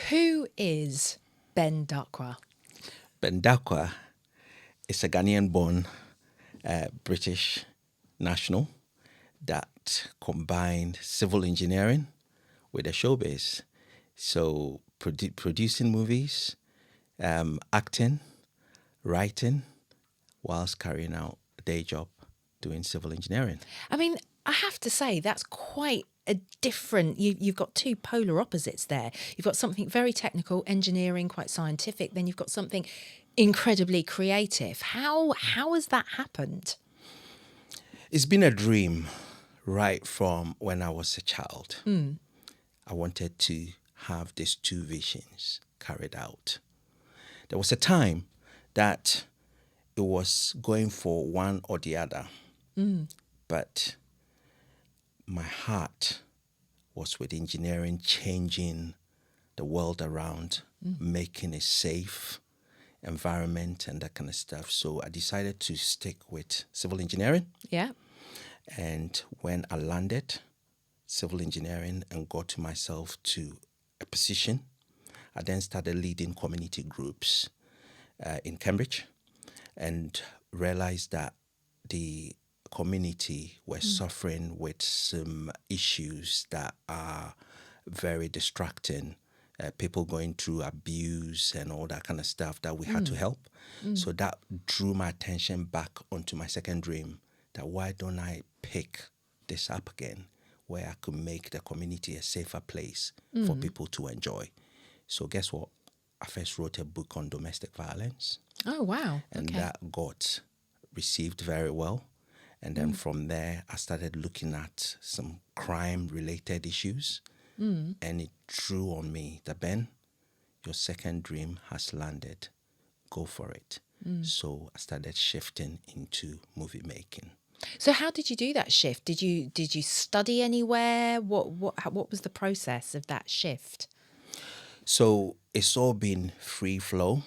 Who is Ben Darkwa? Ben Darkwa is a Ghanaian-born British national that combined civil engineering with the showbiz. So producing movies, acting, writing, whilst carrying out a day job doing civil engineering. I mean, I have to say that's quite a different. You've got two polar opposites there. You've got something very technical, engineering, quite scientific. Then you've got something incredibly creative. How has that happened? It's been a dream right from when I was a child. I wanted to have these two visions carried out. There was a time that it was going for one or the other, but my heart was with engineering, changing the world around, making a safe environment and that kind of stuff. So I decided to stick with civil engineering. Yeah. And when I landed civil engineering and got to myself to a position, I then started leading community groups in Cambridge and realized that the community were suffering with some issues that are very distracting. People going through abuse and all that kind of stuff that we had to help. So that drew my attention back onto my second dream, that why don't I pick this up again, where I could make the community a safer place for people to enjoy. So guess what? I first wrote a book on domestic violence. Oh, wow. And Okay. that got received very well. And then from there, I started looking at some crime-related issues. And it drew on me that, Ben, your second dream has landed. Go for it. So I started shifting into movie making. So how did you do that shift? Did you study anywhere? What was the process of that shift? So it's all been free flow.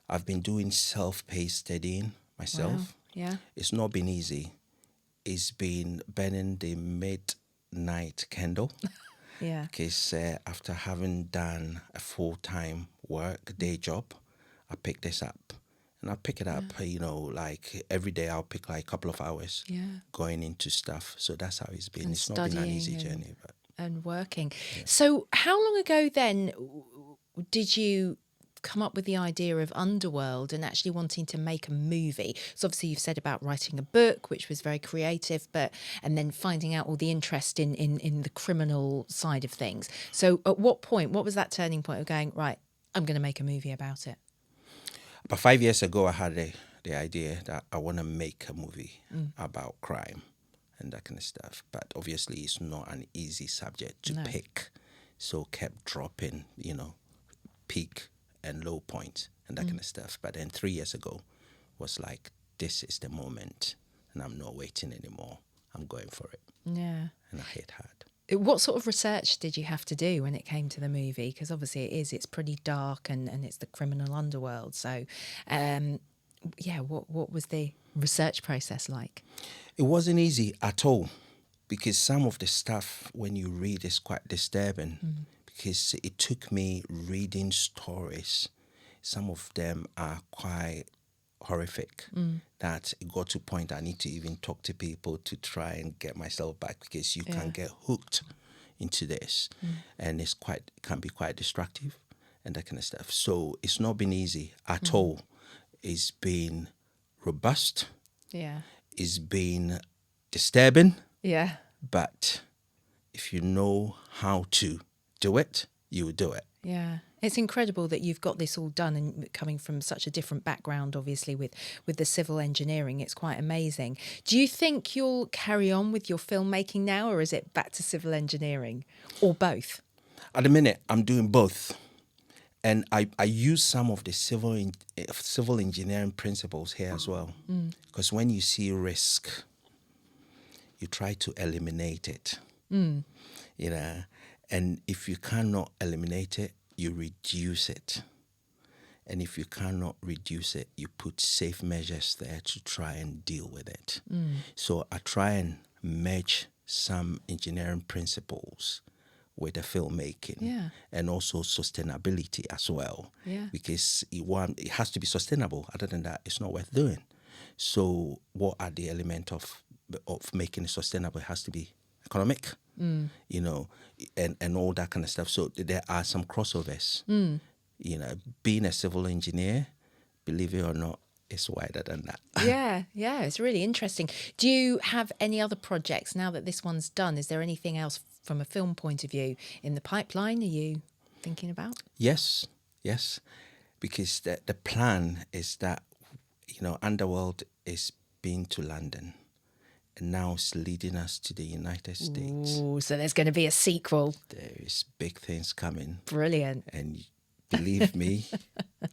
I've been doing self-paced studying myself. Wow. Yeah. It's not been easy. It's been burning the midnight candle. Yeah. Because after having done a full-time work, day job, I picked this up. And I pick it up, like every day I'll pick like a couple of hours going into stuff. So that's how it's been. And it's not been an easy studying journey. But and working. Yeah. So how long ago then did you come up with the idea of Underworld and actually wanting to make a movie? So obviously you've said about writing a book, which was very creative, and then finding out all the interest in the criminal side of things. So at what was that turning point of going, right, I'm going to make a movie about it? About 5 years ago, I had the idea that I want to make a movie about crime and that kind of stuff. But obviously it's not an easy subject to pick. So kept dropping, peak and low points and that kind of stuff. But then 3 years ago was like, this is the moment and I'm not waiting anymore. I'm going for it. Yeah. And I hit hard. What sort of research did you have to do when it came to the movie? Because obviously it's pretty dark and it's the criminal underworld. So, what was the research process like? It wasn't easy at all, because some of the stuff when you read is quite disturbing. Because it took me reading stories. Some of them are quite horrific, that it got to a point I need to even talk to people to try and get myself back, because you can get hooked into this and it can be quite destructive and that kind of stuff. So it's not been easy at all. It's been robust. Yeah. It's been disturbing. Yeah. But if you know how to do it, you will do it. Yeah. It's incredible that you've got this all done and coming from such a different background, obviously, with the civil engineering. It's quite amazing. Do you think you'll carry on with your filmmaking now, or is it back to civil engineering, or both? At the minute, I'm doing both. And I use some of the civil engineering principles here as well. Because when you see risk, you try to eliminate it. And if you cannot eliminate it, you reduce it. And if you cannot reduce it, you put safe measures there to try and deal with it. So I try and merge some engineering principles with the filmmaking. Yeah. And also sustainability as well. Yeah. Because it has to be sustainable. Other than that, it's not worth doing. So what are the elements of making it sustainable? It has to be economic, you know, and all that kind of stuff. So there are some crossovers. You know, being a civil engineer, believe it or not, is wider than that. Yeah, it's really interesting. Do you have any other projects now that this one's done? Is there anything else from a film point of view in the pipeline? Are you thinking about? Yes, because the plan is that, you know, Underworld is being to London, and now it's leading us to the United States. Ooh, so there's going to be a sequel. There is big things coming. Brilliant. And believe me,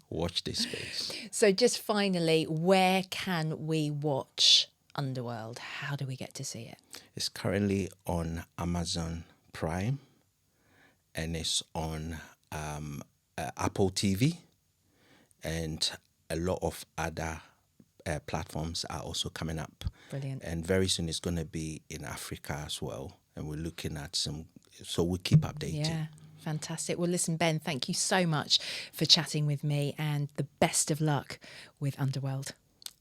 watch this space. So just finally, where can we watch Underworld? How do we get to see it? It's currently on Amazon Prime, and it's on Apple TV, and a lot of other platforms are also coming up. Brilliant. And very soon it's going to be in Africa as well. And we're looking at some, so we'll keep updating. Yeah, fantastic. Well, listen, Ben, thank you so much for chatting with me, and the best of luck with Underworld.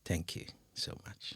Thank you so much.